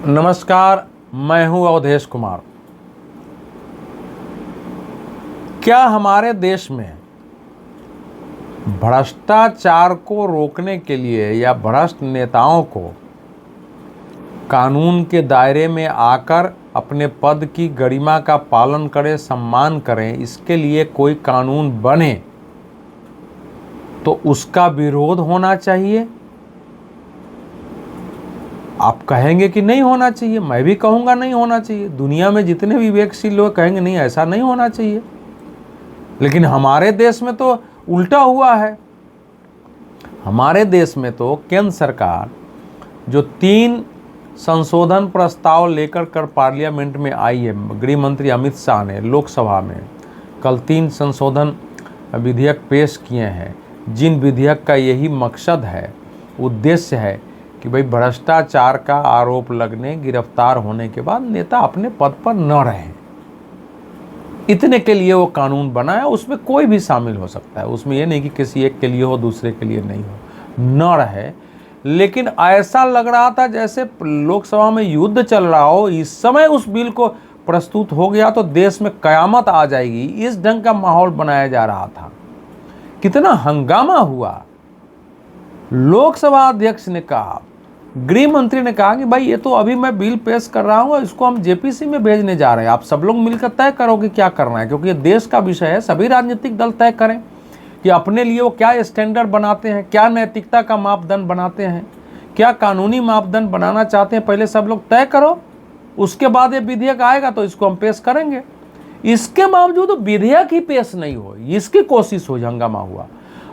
नमस्कार, मैं हूं अवधेश कुमार। क्या हमारे देश में भ्रष्टाचार को रोकने के लिए या भ्रष्ट नेताओं को कानून के दायरे में आकर अपने पद की गरिमा का पालन करें, सम्मान करें, इसके लिए कोई कानून बने तो उसका विरोध होना चाहिए? आप कहेंगे कि नहीं होना चाहिए, मैं भी कहूँगा नहीं होना चाहिए। दुनिया में जितने विवेकशील लोग कहेंगे नहीं, ऐसा नहीं होना चाहिए। लेकिन हमारे देश में तो उल्टा हुआ है। हमारे देश में तो केंद्र सरकार जो 3 संशोधन प्रस्ताव लेकर कर पार्लियामेंट में आई है, गृह मंत्री अमित शाह ने लोकसभा में कल 3 संशोधन विधेयक पेश किए हैं, जिन विधेयक का यही मकसद है, उद्देश्य है कि भाई भ्रष्टाचार का आरोप लगने, गिरफ्तार होने के बाद नेता अपने पद पर न रहें। इतने के लिए वो कानून बना है। उसमें कोई भी शामिल हो सकता है, उसमें ये नहीं कि किसी एक के लिए हो, दूसरे के लिए नहीं हो, न रहे। लेकिन ऐसा लग रहा था जैसे लोकसभा में युद्ध चल रहा हो। इस समय उस बिल को प्रस्तुत हो गया तो देश में कयामत आ जाएगी, इस ढंग का माहौल बनाया जा रहा था। कितना हंगामा हुआ। लोकसभा अध्यक्ष ने कहा, गृह मंत्री ने कहा कि भाई ये तो अभी मैं बिल पेश कर रहा हूँ, इसको हम जेपीसी में भेजने जा रहे हैं, आप सब लोग मिलकर तय करो कि क्या करना है, क्योंकि ये देश का विषय है। सभी राजनीतिक दल तय करें कि अपने लिए वो क्या स्टैंडर्ड बनाते हैं, क्या नैतिकता का मापदंड बनाते हैं, क्या कानूनी मापदंड बनाना चाहते हैं, पहले सब लोग तय करो, उसके बाद ये विधेयक आएगा तो इसको हम पेश करेंगे। इसके बावजूद तो विधेयक ही पेश नहीं हो, इसकी कोशिश हुई, हंगामा हुआ।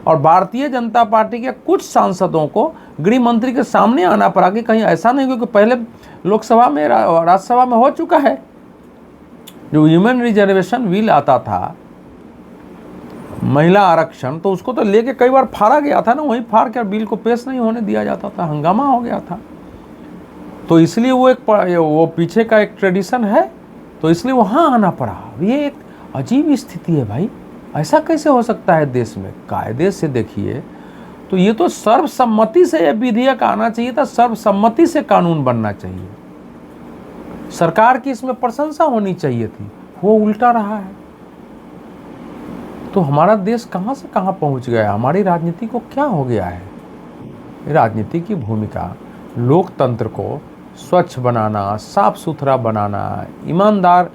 और भारतीय जनता पार्टी के कुछ सांसदों को गृह मंत्री के सामने आना पड़ा कि कहीं ऐसा नहीं, क्योंकि पहले लोकसभा में, राज्यसभा में हो चुका है। जो ह्यूमन रिजर्वेशन बिल आता था, महिला आरक्षण, तो उसको तो लेके कई बार फाड़ा गया था ना, वहीं फाड़ कर बिल को पेश नहीं होने दिया जाता था, हंगामा हो गया था। तो इसलिए वो पीछे का एक ट्रेडिशन है, तो इसलिए वहाँ आना पड़ा। ये एक अजीब स्थिति है भाई, ऐसा कैसे हो सकता है देश में? कायदे से देखिए तो ये तो सर्वसम्मति से ये विधेयक आना चाहिए था, सर्वसम्मति से कानून बनना चाहिए, सरकार की इसमें प्रशंसा होनी चाहिए थी, वो उल्टा रहा है। तो हमारा देश कहाँ से कहाँ पहुँच गया? हमारी राजनीति को क्या हो गया है? राजनीति की भूमिका लोकतंत्र को स्वच्छ बनाना, साफ सुथरा बनाना, ईमानदार,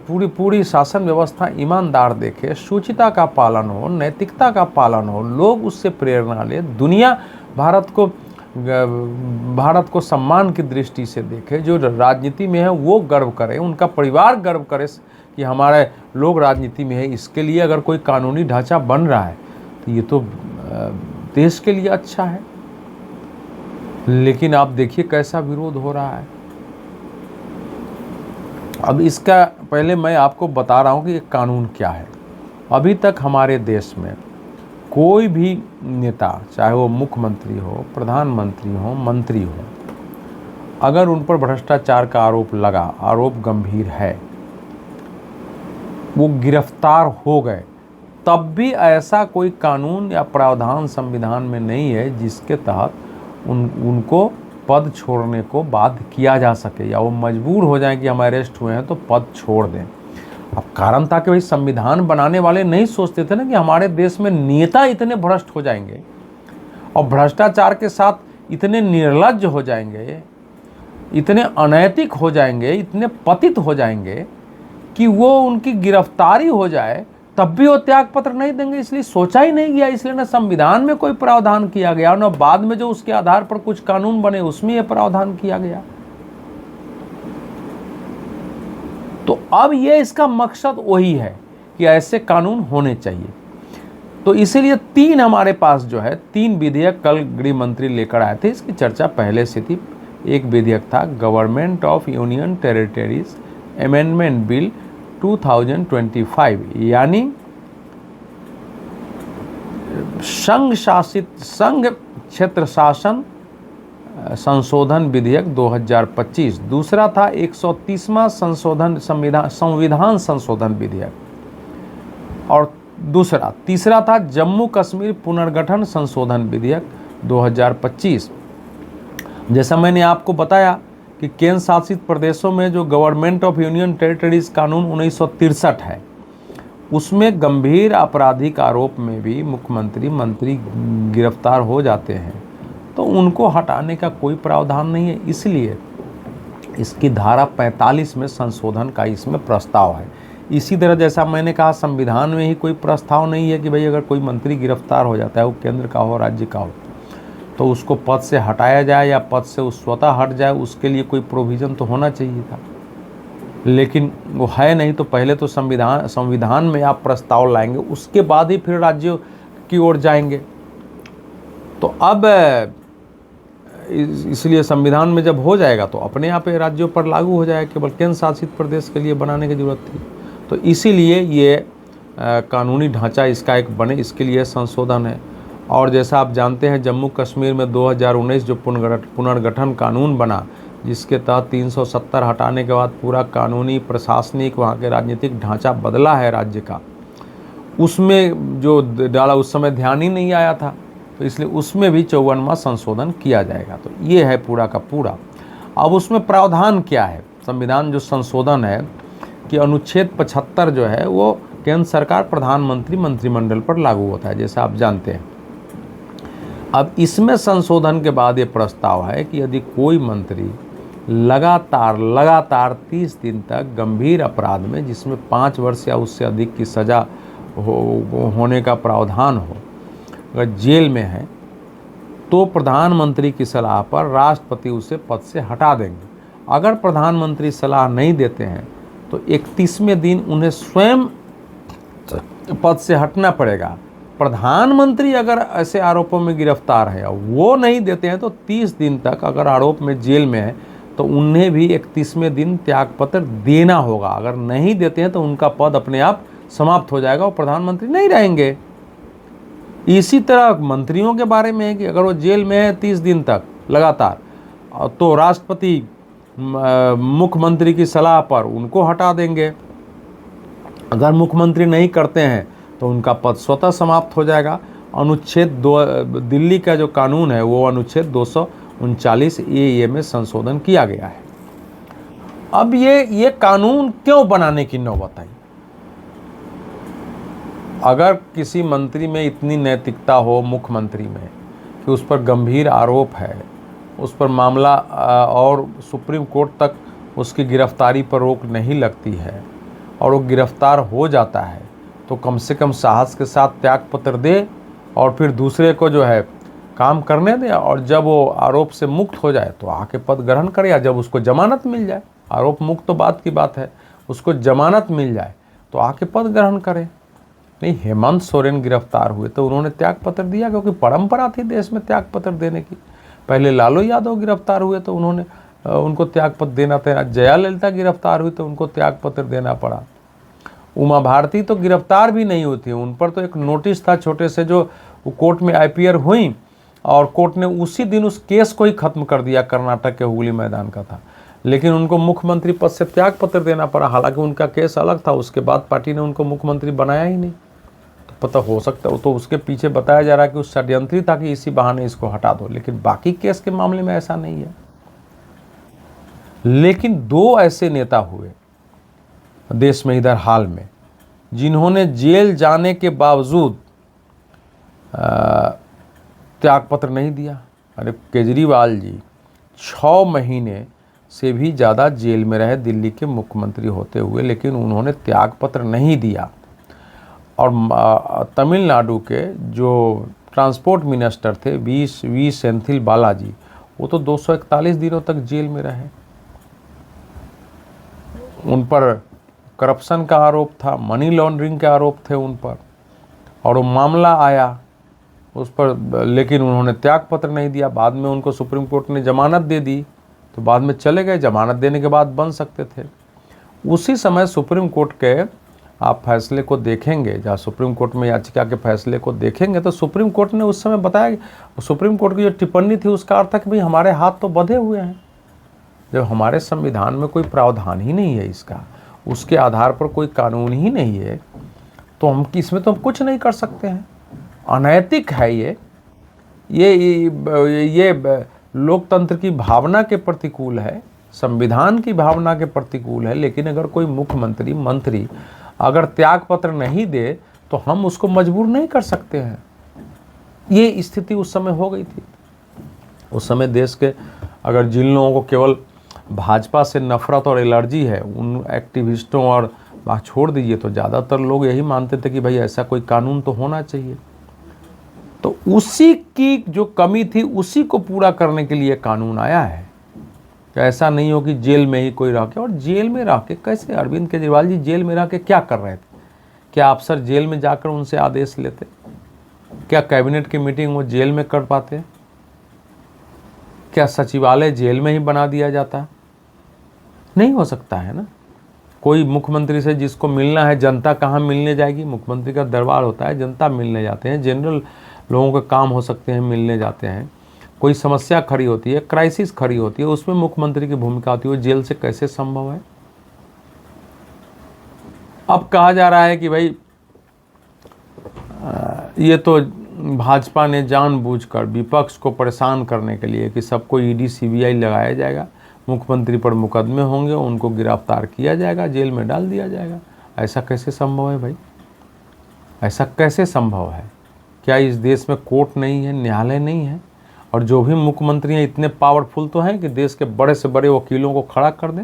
पूरी शासन व्यवस्था ईमानदार देखे, शुचिता का पालन हो, नैतिकता का पालन हो, लोग उससे प्रेरणा ले, दुनिया भारत को सम्मान की दृष्टि से देखे, जो राजनीति में है वो गर्व करे, उनका परिवार गर्व करे कि हमारे लोग राजनीति में है। इसके लिए अगर कोई कानूनी ढांचा बन रहा है तो ये तो देश के लिए अच्छा है। लेकिन आप देखिए कैसा विरोध हो रहा है। अब इसका पहले मैं आपको बता रहा हूँ कि ये कानून क्या है। अभी तक हमारे देश में कोई भी नेता, चाहे वो मुख्यमंत्री हो, प्रधानमंत्री हो, मंत्री हो, अगर उन पर भ्रष्टाचार का आरोप लगा, आरोप गंभीर है, वो गिरफ्तार हो गए, तब भी ऐसा कोई कानून या प्रावधान संविधान में नहीं है जिसके तहत उनको पद छोड़ने को बाध्य किया जा सके, या वो मजबूर हो जाएं कि हम अरेस्ट हुए हैं तो पद छोड़ दें। अब कारण था कि भाई संविधान बनाने वाले नहीं सोचते थे ना कि हमारे देश में नेता इतने भ्रष्ट हो जाएंगे और भ्रष्टाचार के साथ इतने निर्लज्ज हो जाएंगे, इतने अनैतिक हो जाएंगे, इतने पतित हो जाएंगे कि वो उनकी गिरफ्तारी हो जाए तब भी वो त्याग पत्र नहीं देंगे। इसलिए सोचा ही नहीं गया, इसलिए ना संविधान में कोई प्रावधान किया गया और ना बाद में जो उसके आधार पर कुछ कानून बने उसमें यह प्रावधान किया गया। तो अब ये इसका मकसद वही है कि ऐसे कानून होने चाहिए। तो इसीलिए 3 हमारे पास जो है 3 विधेयक कल गृह मंत्री लेकर आए थे। इसकी चर्चा पहले से थी। एक विधेयक था government of union territories amendment bill 2025, यानी संघ क्षेत्र शासन संशोधन विधेयक 2025। दूसरा था 130वां संविधान संशोधन विधेयक, और तीसरा था जम्मू कश्मीर पुनर्गठन संशोधन विधेयक 2025। जैसा मैंने आपको बताया कि केंद्र शासित प्रदेशों में जो गवर्नमेंट ऑफ यूनियन टेरिटरीज कानून 1963 है, उसमें गंभीर आपराधिक आरोप में भी मुख्यमंत्री मंत्री गिरफ्तार हो जाते हैं तो उनको हटाने का कोई प्रावधान नहीं है। इसलिए इसकी धारा 45 में संशोधन का इसमें प्रस्ताव है। इसी तरह जैसा मैंने कहा, संविधान में ही कोई प्रस्ताव नहीं है कि भाई अगर कोई मंत्री गिरफ्तार हो जाता है, वो केंद्र का हो राज्य का हो, तो उसको पद से हटाया जाए या पद से उस स्वतः हट जाए, उसके लिए कोई प्रोविज़न तो होना चाहिए था, लेकिन वो है नहीं। तो पहले तो संविधान में आप प्रस्ताव लाएंगे, उसके बाद ही फिर राज्यों की ओर जाएंगे। तो अब इसलिए संविधान में जब हो जाएगा तो अपने आप राज्यों पर लागू हो जाएगा, केवल केंद्र शासित प्रदेश के लिए बनाने की जरूरत थी। तो इसीलिए ये कानूनी ढांचा इसका एक बने, इसके लिए संशोधन है। और जैसा आप जानते हैं, जम्मू कश्मीर में 2019 जो पुनर्गठन कानून बना, जिसके तहत 370 हटाने के बाद पूरा कानूनी प्रशासनिक वहाँ के राजनीतिक ढांचा बदला है राज्य का, उसमें जो डाला उस समय ध्यान ही नहीं आया था, तो इसलिए उसमें भी 54वां संशोधन किया जाएगा। तो ये है पूरा का पूरा। अब उसमें प्रावधान क्या है, संविधान जो संशोधन है कि अनुच्छेद 75 जो है वो केंद्र सरकार प्रधानमंत्री मंत्रिमंडल पर लागू होता है, जैसा आप जानते हैं। अब इसमें संशोधन के बाद ये प्रस्ताव है कि यदि कोई मंत्री लगातार 30 दिन तक गंभीर अपराध में, जिसमें 5 वर्ष या उससे अधिक की सज़ा होने का प्रावधान हो, अगर जेल में है, तो प्रधानमंत्री की सलाह पर राष्ट्रपति उसे पद से हटा देंगे। अगर प्रधानमंत्री सलाह नहीं देते हैं तो 31वें दिन उन्हें स्वयं पद से हटना पड़ेगा। प्रधानमंत्री अगर ऐसे आरोपों में गिरफ्तार है और वो नहीं देते हैं तो 30 दिन तक अगर आरोप में जेल में है तो उन्हें भी 31वें दिन त्यागपत्र देना होगा। अगर नहीं देते हैं तो उनका पद अपने आप समाप्त हो जाएगा और प्रधानमंत्री नहीं रहेंगे। इसी तरह मंत्रियों के बारे में है कि अगर वो जेल में है 30 दिन तक लगातार, तो राष्ट्रपति मुख्यमंत्री की सलाह पर उनको हटा देंगे। अगर मुख्यमंत्री नहीं करते हैं तो उनका पद स्वतः समाप्त हो जाएगा। अनुच्छेद 2 दिल्ली का जो कानून है वो अनुच्छेद 239 ए में संशोधन किया गया है। अब ये कानून क्यों बनाने की नौबत आई? अगर किसी मंत्री में इतनी नैतिकता हो, मुख्यमंत्री में, कि उस पर गंभीर आरोप है, उस पर मामला और सुप्रीम कोर्ट तक उसकी गिरफ्तारी पर रोक नहीं लगती है और वो गिरफ्तार हो जाता है, तो कम से कम साहस के साथ त्यागपत्र दे और फिर दूसरे को जो है काम करने दे, और जब वो आरोप से मुक्त हो जाए तो आके पद ग्रहण करे, या जब उसको जमानत मिल जाए, आरोप मुक्त तो बात की बात है, उसको जमानत मिल जाए तो आके पद ग्रहण करे। नहीं, हेमंत सोरेन गिरफ्तार हुए तो उन्होंने त्यागपत्र दिया, क्योंकि परंपरा थी देश में त्यागपत्र देने की। पहले लालू यादव गिरफ्तार हुए तो उनको त्यागपत्र देना था। जयाललिता गिरफ्तार हुई तो उनको त्यागपत्र देना पड़ा। उमा भारती तो गिरफ्तार भी नहीं हुई थी, उन पर तो एक नोटिस था छोटे से, जो कोर्ट में IPR हुई और कोर्ट ने उसी दिन उस केस को ही खत्म कर दिया, कर्नाटक के हुगली मैदान का था, लेकिन उनको मुख्यमंत्री पद से त्यागपत्र देना पड़ा। हालांकि उनका केस अलग था, उसके बाद पार्टी ने उनको मुख्यमंत्री बनाया ही नहीं। तो पता हो सकता है तो उसके पीछे बताया जा रहा है कि उस षड्यंत्री था कि इसी बहाने इसको हटा दो, लेकिन बाकी केस के मामले में ऐसा नहीं है। लेकिन 2 ऐसे नेता हुए देश में इधर हाल में जिन्होंने जेल जाने के बावजूद त्यागपत्र नहीं दिया। अरे केजरीवाल जी 6 महीने से भी ज़्यादा जेल में रहे दिल्ली के मुख्यमंत्री होते हुए, लेकिन उन्होंने त्यागपत्र नहीं दिया। और तमिलनाडु के जो ट्रांसपोर्ट मिनिस्टर थे वी सेंथिल बालाजी, वो तो 241 दिनों तक जेल में रहे। उन पर करप्शन का आरोप था, मनी लॉन्ड्रिंग के आरोप थे उन पर, और वो मामला आया उस पर, लेकिन उन्होंने त्यागपत्र नहीं दिया। बाद में उनको सुप्रीम कोर्ट ने जमानत दे दी तो बाद में चले गए। जमानत देने के बाद बन सकते थे। उसी समय सुप्रीम कोर्ट के आप फैसले को देखेंगे, जहाँ सुप्रीम कोर्ट में याचिका के फैसले को देखेंगे, तो सुप्रीम कोर्ट ने उस समय बताया, सुप्रीम कोर्ट की जो टिप्पणी थी उसका अर्थ है कि भाई हमारे हाथ तो बंधे हुए हैं। जब हमारे संविधान में कोई प्रावधान ही नहीं है इसका, उसके आधार पर कोई कानून ही नहीं है, तो हम इसमें तो हम कुछ नहीं कर सकते हैं। अनैतिक है ये लोकतंत्र की भावना के प्रतिकूल है, संविधान की भावना के प्रतिकूल है। लेकिन अगर कोई मुख्यमंत्री मंत्री अगर त्याग पत्र नहीं दे तो हम उसको मजबूर नहीं कर सकते हैं। ये स्थिति उस समय हो गई थी। उस समय देश के अगर जिन लोगों को केवल भाजपा से नफरत और एलर्जी है, उन एक्टिविस्टों और बात छोड़ दीजिए, तो ज़्यादातर लोग यही मानते थे कि भाई ऐसा कोई कानून तो होना चाहिए। तो उसी की जो कमी थी उसी को पूरा करने के लिए कानून आया है। तो ऐसा नहीं हो कि जेल में ही कोई रह के, और जेल में रह के कैसे अरविंद केजरीवाल जी जेल में रह के क्या कर रहे थे? क्या अफसर जेल में जाकर उनसे आदेश लेते? क्या कैबिनेट की मीटिंग वो जेल में कर पाते? क्या सचिवालय जेल में ही बना दिया जाता? नहीं हो सकता है ना। कोई मुख्यमंत्री से जिसको मिलना है, जनता कहाँ मिलने जाएगी? मुख्यमंत्री का दरबार होता है, जनता मिलने जाते हैं, जनरल लोगों के काम हो सकते हैं, मिलने जाते हैं। कोई समस्या खड़ी होती है, क्राइसिस खड़ी होती है, उसमें मुख्यमंत्री की भूमिका होती है। वो जेल से कैसे संभव है? अब कहा जा रहा है कि भाई ये तो भाजपा ने जानबूझकर विपक्ष को परेशान करने के लिए कि सबको ईडी सीबीआई लगाया जाएगा, मुख्यमंत्री पर मुकदमे होंगे, उनको गिरफ्तार किया जाएगा, जेल में डाल दिया जाएगा। ऐसा कैसे संभव है भाई? ऐसा कैसे संभव है? क्या इस देश में कोर्ट नहीं है, न्यायालय नहीं है? और जो भी मुख्यमंत्री हैं इतने पावरफुल तो हैं कि देश के बड़े से बड़े वकीलों को खड़ा कर दें।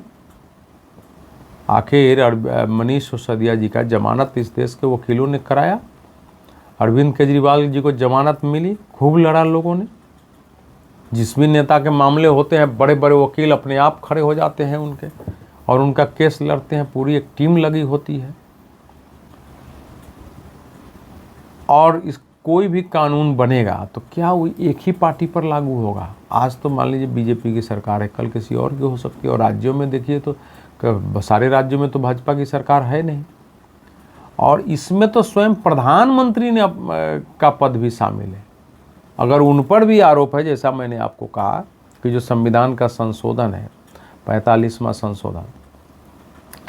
आखिर मनीष सिसोदिया जी का जमानत इस देश के वकीलों ने कराया। अरविंद केजरीवाल जी को जमानत मिली, खूब लड़ा लोगों ने। जिस भी नेता के मामले होते हैं, बड़े बड़े वकील अपने आप खड़े हो जाते हैं उनके और उनका केस लड़ते हैं, पूरी एक टीम लगी होती है। और इस कोई भी कानून बनेगा तो क्या वो एक ही पार्टी पर लागू होगा? आज तो मान लीजिए बीजेपी की सरकार है, कल किसी और की हो सकती है। और राज्यों में देखिए तो सारे राज्यों में तो भाजपा की सरकार है नहीं। और इसमें तो स्वयं प्रधानमंत्री ने का पद भी शामिल है। अगर उन पर भी आरोप है, जैसा मैंने आपको कहा कि जो संविधान का संशोधन है, 45वां संशोधन,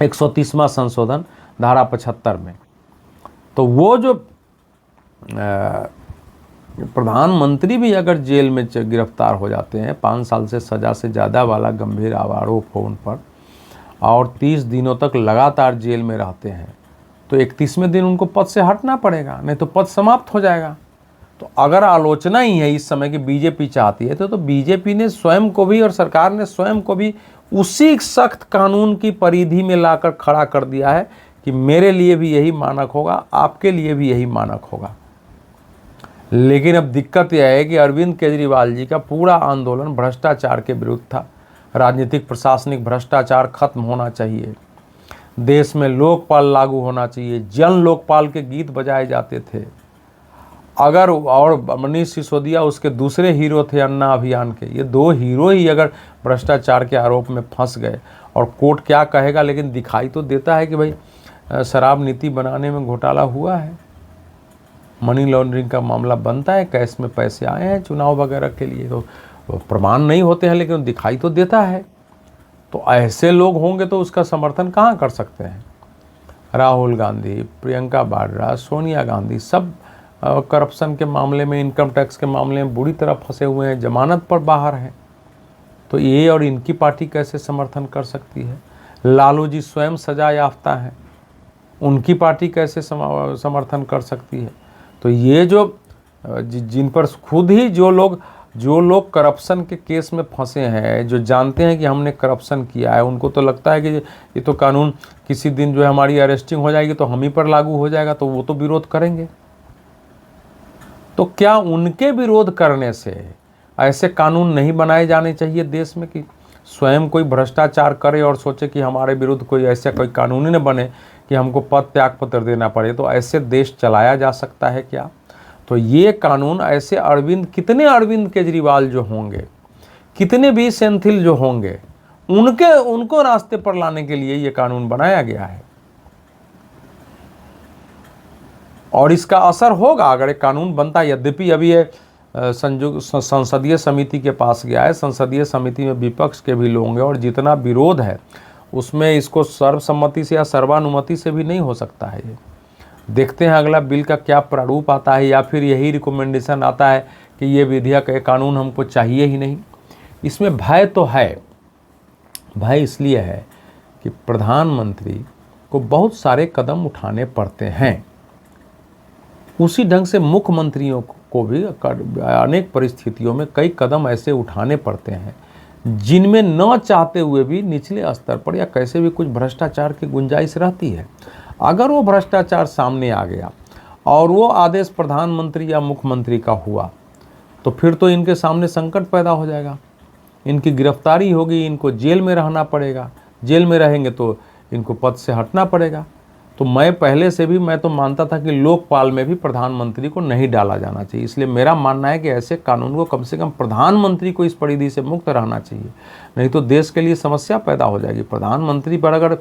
130वां संशोधन धारा 75 में, तो वो जो प्रधानमंत्री भी अगर जेल में गिरफ्तार हो जाते हैं, 5 साल से सज़ा से ज़्यादा वाला गंभीर आरोप हो उन पर, और 30 दिनों तक लगातार जेल में रहते हैं, तो 31वें दिन उनको पद से हटना पड़ेगा, नहीं तो पद समाप्त हो जाएगा। तो अगर आलोचना ही है इस समय कि बीजेपी चाहती है, तो बीजेपी ने स्वयं को भी और सरकार ने स्वयं को भी उसी सख्त कानून की परिधि में लाकर खड़ा कर दिया है कि मेरे लिए भी यही मानक होगा, आपके लिए भी यही मानक होगा। लेकिन अब दिक्कत यह है कि अरविंद केजरीवाल जी का पूरा आंदोलन भ्रष्टाचार के विरुद्ध था। राजनीतिक प्रशासनिक भ्रष्टाचार खत्म होना चाहिए, देश में लोकपाल लागू होना चाहिए, जन लोकपाल के गीत बजाए जाते थे। अगर और मनीष सिसोदिया उसके दूसरे हीरो थे अन्ना अभियान के, ये 2 हीरो ही अगर भ्रष्टाचार के आरोप में फंस गए, और कोर्ट क्या कहेगा, लेकिन दिखाई तो देता है कि भाई शराब नीति बनाने में घोटाला हुआ है, मनी लॉन्ड्रिंग का मामला बनता है, कैश में पैसे आए हैं चुनाव वगैरह के लिए। तो प्रमाण नहीं होते हैं लेकिन दिखाई तो देता है। तो ऐसे लोग होंगे तो उसका समर्थन कहाँ कर सकते हैं? राहुल गांधी, प्रियंका वाड्रा, सोनिया गांधी सब करप्शन के मामले में, इनकम टैक्स के मामले में बुरी तरह फंसे हुए हैं, जमानत पर बाहर हैं। तो ये और इनकी पार्टी कैसे समर्थन कर सकती है? लालू जी स्वयं सजा याफ्ता हैं, उनकी पार्टी कैसे समर्थन कर सकती है? तो ये जो जिन पर खुद ही जो लोग करप्शन के केस में फंसे हैं, जो जानते हैं कि हमने करप्शन किया है, उनको तो लगता है कि ये तो कानून किसी दिन जो है हमारी अरेस्टिंग हो जाएगी तो हम ही पर लागू हो जाएगा, तो वो तो विरोध करेंगे। तो क्या उनके विरोध करने से ऐसे कानून नहीं बनाए जाने चाहिए देश में कि स्वयं कोई भ्रष्टाचार करे और सोचे कि हमारे विरुद्ध कोई ऐसा कोई कानून ही न बने कि हमको पद त्याग पत्र देना पड़े? तो ऐसे देश चलाया जा सकता है क्या? तो ये कानून ऐसे कितने अरविंद केजरीवाल जो होंगे, कितने भी सेंथिल जो होंगे, उनको रास्ते पर लाने के लिए ये कानून बनाया गया है। और इसका असर होगा अगर एक कानून बनता है। यद्यपि अभी ये संसदीय समिति के पास गया है, संसदीय समिति में विपक्ष के भी लोग हैं, और जितना विरोध है उसमें इसको सर्वसम्मति से या सर्वानुमति से भी नहीं हो सकता है। ये देखते हैं अगला बिल का क्या प्रारूप आता है, या फिर यही रिकमेंडेशन आता है कि ये विधेयक, ये कानून हमको चाहिए ही नहीं। इसमें भय तो है, भाई इसलिए है कि प्रधानमंत्री को बहुत सारे कदम उठाने पड़ते हैं। उसी ढंग से मुख्यमंत्रियों को भी अनेक परिस्थितियों में कई कदम ऐसे उठाने पड़ते हैं जिनमें न चाहते हुए भी निचले स्तर पर या कैसे भी कुछ भ्रष्टाचार की गुंजाइश रहती है। अगर वो भ्रष्टाचार सामने आ गया और वो आदेश प्रधानमंत्री या मुख्यमंत्री का हुआ तो फिर तो इनके सामने संकट पैदा हो जाएगा, इनकी गिरफ्तारी होगी, इनको जेल में रहना पड़ेगा, जेल में रहेंगे तो इनको पद से हटना पड़ेगा। तो मैं पहले से भी मैं तो मानता था कि लोकपाल में भी प्रधानमंत्री को नहीं डाला जाना चाहिए। इसलिए मेरा मानना है कि ऐसे कानून को कम से कम प्रधानमंत्री को इस परिधि से मुक्त रहना चाहिए, नहीं तो देश के लिए समस्या पैदा हो जाएगी। प्रधानमंत्री पर अगर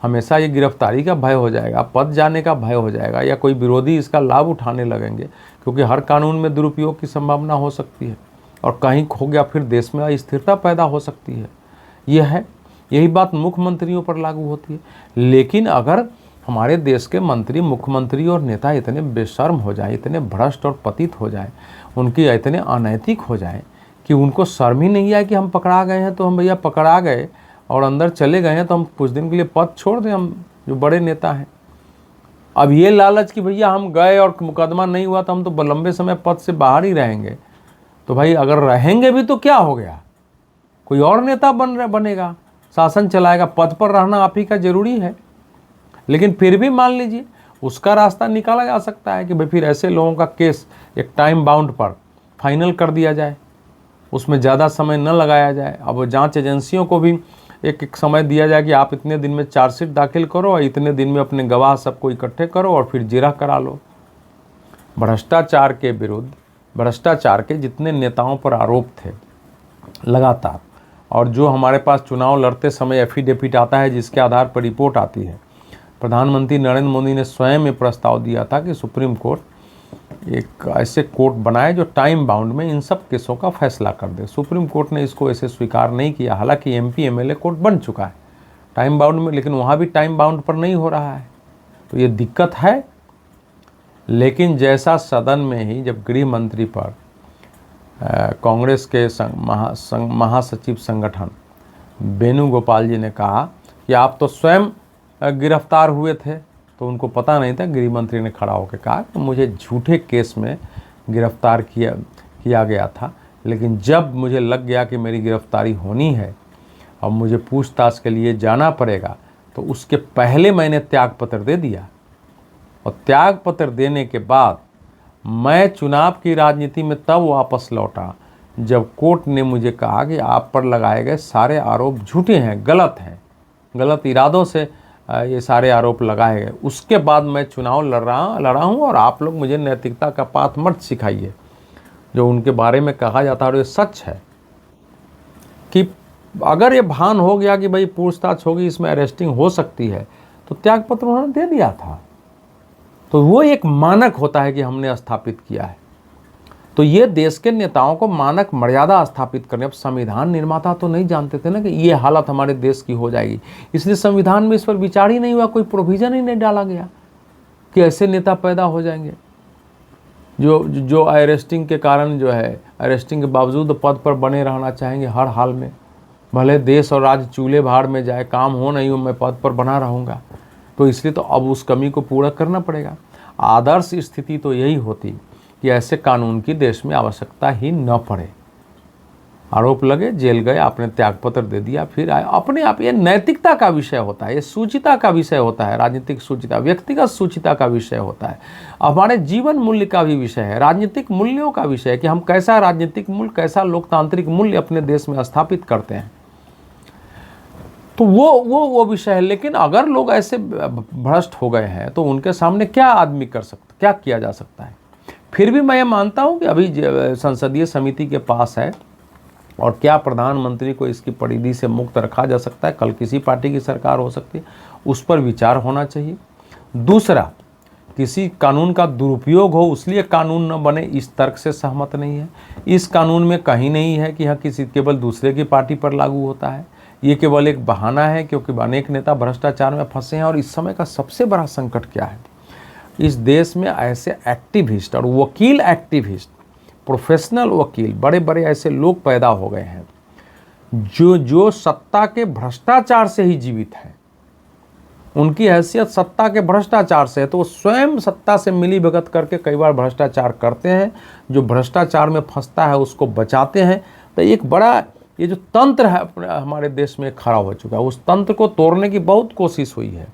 हमेशा ये गिरफ्तारी का भय हो जाएगा, पद जाने का भय हो जाएगा, या कोई विरोधी इसका लाभ उठाने लगेंगे, क्योंकि हर कानून में दुरुपयोग की संभावना हो सकती है और कहीं खो गया फिर देश में अस्थिरता पैदा हो सकती है। यही बात मुख्यमंत्रियों पर लागू होती है। लेकिन अगर हमारे देश के मंत्री, मुख्यमंत्री और नेता इतने बेशर्म हो जाए, इतने भ्रष्ट और पतित हो जाए, उनके इतने अनैतिक हो जाए कि उनको शर्म ही नहीं आए कि हम पकड़ा गए हैं तो हम भैया पकड़ा गए और अंदर चले गए हैं तो हम कुछ दिन के लिए पद छोड़ दें, हम जो बड़े नेता हैं। अब ये लालच कि भैया हम गए और मुकदमा नहीं हुआ तो हम तो लंबे समय पद से बाहर ही रहेंगे, तो भाई अगर रहेंगे भी तो क्या हो गया, कोई और नेता बनेगा, शासन चलाएगा, पद पर रहना आप ही का जरूरी है। लेकिन फिर भी मान लीजिए उसका रास्ता निकाला जा सकता है कि भाई फिर ऐसे लोगों का केस एक टाइम बाउंड पर फाइनल कर दिया जाए, उसमें ज़्यादा समय न लगाया जाए। अब जांच एजेंसियों को भी एक समय दिया जाए कि आप इतने दिन में चार्जशीट दाखिल करो और इतने दिन में अपने गवाह सबको इकट्ठे करो और फिर जिरह करा लो। भ्रष्टाचार के विरुद्ध, भ्रष्टाचार के जितने नेताओं पर आरोप थे लगातार, और जो हमारे पास चुनाव लड़ते समय एफिडेविट आता है जिसके आधार पर रिपोर्ट आती है, प्रधानमंत्री नरेंद्र मोदी ने स्वयं में प्रस्ताव दिया था कि सुप्रीम कोर्ट एक ऐसे कोर्ट बनाए जो टाइम बाउंड में इन सब केसों का फैसला कर दे। सुप्रीम कोर्ट ने इसको ऐसे स्वीकार नहीं किया, हालांकि एमपी एमएलए कोर्ट बन चुका है टाइम बाउंड में, लेकिन वहाँ भी टाइम बाउंड पर नहीं हो रहा है, तो ये दिक्कत है। लेकिन जैसा सदन में ही जब गृह मंत्री पर कांग्रेस के महासचिव संगठन वेणुगोपाल जी ने कहा कि आप तो स्वयं गिरफ्तार हुए थे, तो उनको पता नहीं था, गृह मंत्री ने खड़ा होकर कहा कि मुझे झूठे केस में गिरफ्तार किया गया था, लेकिन जब मुझे लग गया कि मेरी गिरफ्तारी होनी है और मुझे पूछताछ के लिए जाना पड़ेगा, तो उसके पहले मैंने त्यागपत्र दे दिया। और त्यागपत्र देने के बाद मैं चुनाव की राजनीति में तब वापस लौटा जब कोर्ट ने मुझे कहा कि आप पर लगाए गए सारे आरोप झूठे हैं, गलत हैं, गलत इरादों से ये सारे आरोप लगाए गए। उसके बाद मैं चुनाव लड़ा हूँ और आप लोग मुझे नैतिकता का पाठ मत सिखाइए। जो उनके बारे में कहा जाता है और ये सच है कि अगर ये भान हो गया कि भाई पूछताछ होगी, इसमें अरेस्टिंग हो सकती है, तो त्यागपत्र उन्होंने दे दिया था। तो वो एक मानक होता है कि हमने स्थापित किया है। तो ये देश के नेताओं को मानक मर्यादा स्थापित करने, अब संविधान निर्माता तो नहीं जानते थे ना कि ये हालत हमारे देश की हो जाएगी, इसलिए संविधान में इस पर विचार ही नहीं हुआ, कोई प्रोविजन ही नहीं डाला गया कि ऐसे नेता पैदा हो जाएंगे जो अरेस्टिंग के कारण जो है, अरेस्टिंग के बावजूद पद पर बने रहना चाहेंगे हर हाल में, भले देश और राज्य चूल्हे भाड़ में जाए, काम हो नहीं हो, मैं पद पर बना रहूँगा। तो इसलिए तो अब उस कमी को पूरा करना पड़ेगा। आदर्श स्थिति तो यही होती कि ऐसे कानून की देश में आवश्यकता ही न पड़े। आरोप लगे, जेल गए, आपने त्यागपत्र दे दिया, फिर आए अपने आप। ये नैतिकता का विषय होता है, ये सूचिता का विषय होता है, राजनीतिक सूचिता, व्यक्तिगत सूचिता का विषय होता है, हमारे जीवन मूल्य का भी विषय है, राजनीतिक मूल्यों का विषय है कि हम कैसा राजनीतिक मूल्य, कैसा लोकतांत्रिक मूल्य अपने देश में स्थापित करते हैं। तो वो विषय है। लेकिन अगर लोग ऐसे भ्रष्ट हो गए हैं तो उनके सामने क्या आदमी कर सकता, क्या किया जा सकता है? फिर भी मैं ये मानता हूँ कि अभी संसदीय समिति के पास है और क्या प्रधानमंत्री को इसकी परिधि से मुक्त रखा जा सकता है। कल किसी पार्टी की सरकार हो सकती है, उस पर विचार होना चाहिए। दूसरा, किसी कानून का दुरुपयोग हो इसलिए कानून न बने, इस तर्क से सहमत नहीं है। इस कानून में कहीं नहीं है कि हाँ किसी केवल दूसरे की पार्टी पर लागू होता है। ये केवल एक बहाना है, क्योंकि अनेक नेता भ्रष्टाचार में फंसे हैं। और इस समय का सबसे बड़ा संकट क्या है, इस देश में ऐसे एक्टिविस्ट और वकील, एक्टिविस्ट, प्रोफेशनल वकील, बड़े बड़े ऐसे लोग पैदा हो गए हैं जो सत्ता के भ्रष्टाचार से ही जीवित हैं, उनकी हैसियत सत्ता के भ्रष्टाचार से है, तो वो स्वयं सत्ता से मिली भगत करके कई बार भ्रष्टाचार करते हैं। जो भ्रष्टाचार में फंसता है उसको बचाते हैं। तो एक बड़ा ये जो तंत्र है हमारे देश में खराब हो चुका है, उस तंत्र को तोड़ने की बहुत कोशिश हुई है।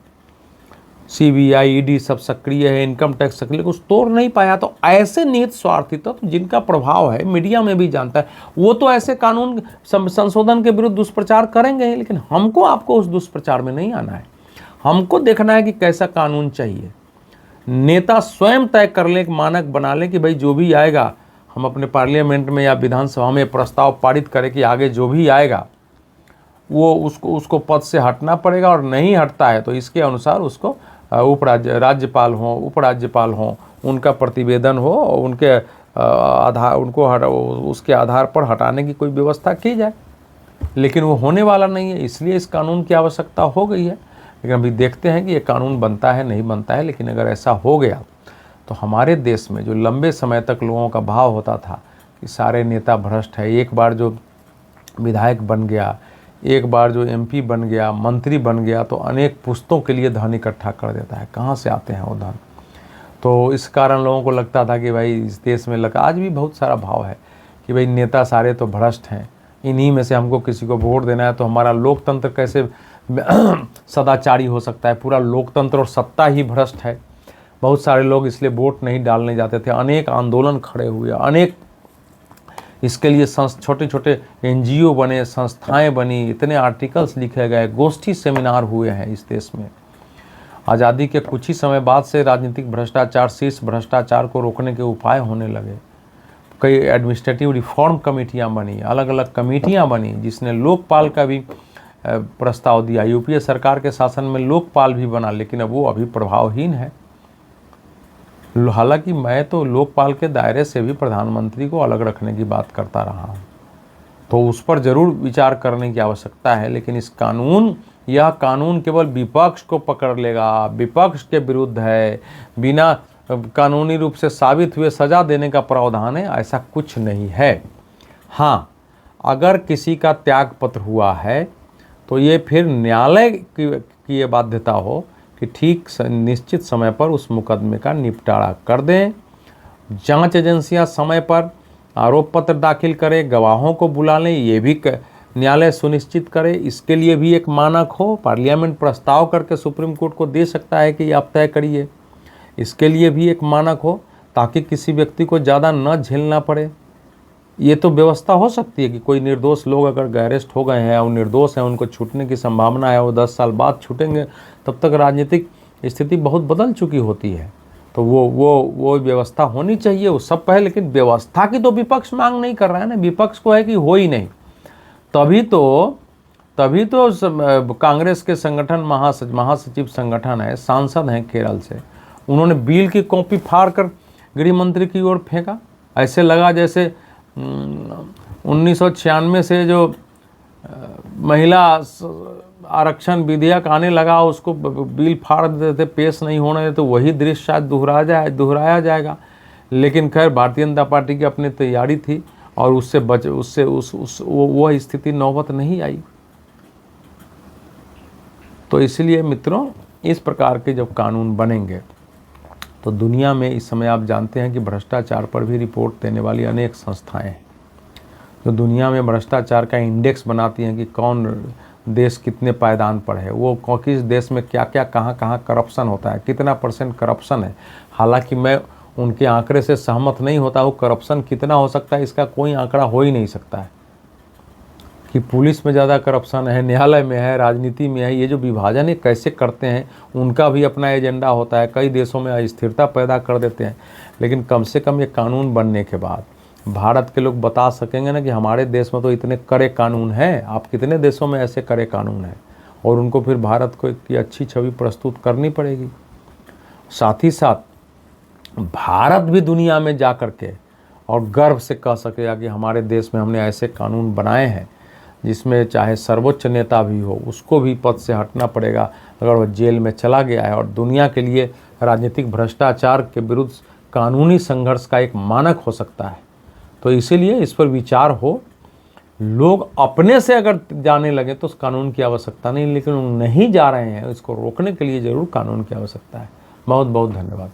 CBI ED सब सक्रिय है, इनकम टैक्स सक्रिय, कुछ तोड़ नहीं पाया। तो ऐसे निहित स्वार्थी तत्व जिनका प्रभाव है, मीडिया में भी जानता है, वो तो ऐसे कानून संशोधन के विरुद्ध दुष्प्रचार करेंगे ही, लेकिन हमको आपको उस दुष्प्रचार में नहीं आना है। हमको देखना है कि कैसा कानून चाहिए। नेता स्वयं तय कर ले, एक मानक बना ले कि भाई जो भी आएगा, हम अपने पार्लियामेंट में या विधानसभा में प्रस्ताव पारित करें कि आगे जो भी आएगा वो उसको पद से हटना पड़ेगा, और नहीं हटता है तो इसके अनुसार उसको राज्यपाल हो, उपराज्यपाल हो, उनका प्रतिवेदन हो और उनके उसके आधार पर हटाने की कोई व्यवस्था की जाए। लेकिन वो होने वाला नहीं है, इसलिए इस कानून की आवश्यकता हो गई है। लेकिन अभी देखते हैं कि ये कानून बनता है नहीं बनता है। लेकिन अगर ऐसा हो गया तो हमारे देश में जो लंबे समय तक लोगों का भाव होता था कि सारे नेता भ्रष्ट है, एक बार जो विधायक बन गया, एक बार जो MP बन गया, मंत्री बन गया, तो अनेक पुश्तों के लिए धन इकट्ठा कर देता है। कहाँ से आते हैं वो धन? तो इस कारण लोगों को लगता था कि भाई इस देश में आज भी बहुत सारा भाव है कि भाई नेता सारे तो भ्रष्ट हैं, इन्हीं में से हमको किसी को वोट देना है। तो हमारा लोकतंत्र कैसे सदाचारी हो सकता है? पूरा लोकतंत्र और सत्ता ही भ्रष्ट है। बहुत सारे लोग इसलिए वोट नहीं डालने जाते थे। अनेक आंदोलन खड़े हुए, अनेक इसके लिए छोटे छोटे NGO बने, संस्थाएं बनी, इतने आर्टिकल्स लिखे गए, गोष्ठी सेमिनार हुए हैं इस देश में। आज़ादी के कुछ ही समय बाद से राजनीतिक भ्रष्टाचार, शीर्ष भ्रष्टाचार को रोकने के उपाय होने लगे। कई एडमिनिस्ट्रेटिव रिफॉर्म कमेटियां बनी, अलग अलग कमेटियां बनी, जिसने लोकपाल का भी प्रस्ताव दिया। UPA सरकार के शासन में लोकपाल भी बना, लेकिन अब वो अभी प्रभावहीन है। हालांकि मैं तो लोकपाल के दायरे से भी प्रधानमंत्री को अलग रखने की बात करता रहा हूँ, तो उस पर ज़रूर विचार करने की आवश्यकता है। लेकिन यह कानून केवल विपक्ष को पकड़ लेगा, विपक्ष के विरुद्ध है, बिना कानूनी रूप से साबित हुए सज़ा देने का प्रावधान है, ऐसा कुछ नहीं है। हाँ, अगर किसी का त्यागपत्र हुआ है तो ये फिर न्यायालय की ये बाध्यता हो कि ठीक निश्चित समय पर उस मुकदमे का निपटारा कर दें। जांच एजेंसियां समय पर आरोप पत्र दाखिल करें, गवाहों को बुला लें, ये भी न्यायालय सुनिश्चित करे। इसके लिए भी एक मानक हो, पार्लियामेंट प्रस्ताव करके सुप्रीम कोर्ट को दे सकता है कि आप तय करिए। इसके लिए भी एक मानक हो ताकि किसी व्यक्ति को ज़्यादा न झेलना पड़े। ये तो व्यवस्था हो सकती है कि कोई निर्दोष लोग अगर अरेस्ट हो गए हैं और निर्दोष हैं, उनको छूटने की संभावना है, वो 10 साल बाद छूटेंगे, तब तक राजनीतिक स्थिति बहुत बदल चुकी होती है। तो वो व्यवस्था होनी चाहिए, वो सब पहले। लेकिन व्यवस्था की तो विपक्ष मांग नहीं कर रहा है ना, विपक्ष को है कि हो ही नहीं। तभी तो कांग्रेस के संगठन महासचिव संगठन है, सांसद हैं केरल से, उन्होंने बिल की कॉपी फाड़ कर गृह मंत्री की ओर फेंका। ऐसे लगा जैसे 1996 से जो महिला आरक्षण विधेयक आने लगा, उसको बिल फाड़ देते, पेश नहीं होने देते, तो वही दृश्य शायद दोहराया जाएगा। लेकिन खैर भारतीय जनता पार्टी की अपनी तैयारी थी और वो स्थिति नौबत नहीं आई। तो इसलिए मित्रों, इस प्रकार के जब कानून बनेंगे तो दुनिया में इस समय आप जानते हैं कि भ्रष्टाचार पर भी रिपोर्ट देने वाली अनेक संस्थाएं हैं जो दुनिया में भ्रष्टाचार का इंडेक्स बनाती हैं कि कौन देश कितने पायदान पर है, वो किस देश में क्या क्या कहाँ करप्शन होता है, कितना % करप्शन है। हालांकि मैं उनके आंकड़े से सहमत नहीं होता हूँ। करप्शन कितना हो सकता है इसका कोई आंकड़ा हो ही नहीं सकता है कि पुलिस में ज़्यादा करप्शन है, न्यायालय में है, राजनीति में है। ये जो विभाजन ये कैसे करते हैं, उनका भी अपना एजेंडा होता है। कई देशों में अस्थिरता पैदा कर देते हैं। लेकिन कम से कम ये कानून बनने के बाद भारत के लोग बता सकेंगे ना कि हमारे देश में तो इतने कड़े कानून हैं, आप कितने देशों में ऐसे कड़े कानून हैं, और उनको फिर भारत को एक अच्छी छवि प्रस्तुत करनी पड़ेगी। साथ ही साथ भारत भी दुनिया में जा कर के और गर्व से कह सकेगा कि हमारे देश में हमने ऐसे कानून बनाए हैं जिसमें चाहे सर्वोच्च नेता भी हो, उसको भी पद से हटना पड़ेगा अगर वह जेल में चला गया है। और दुनिया के लिए राजनीतिक भ्रष्टाचार के विरुद्ध कानूनी संघर्ष का एक मानक हो सकता है। तो इसीलिए इस पर विचार हो लोग अपने से अगर जाने लगे तो उस कानून की आवश्यकता नहीं, लेकिन वो नहीं जा रहे हैं, इसको रोकने के लिए ज़रूर कानून की आवश्यकता है। बहुत बहुत धन्यवाद।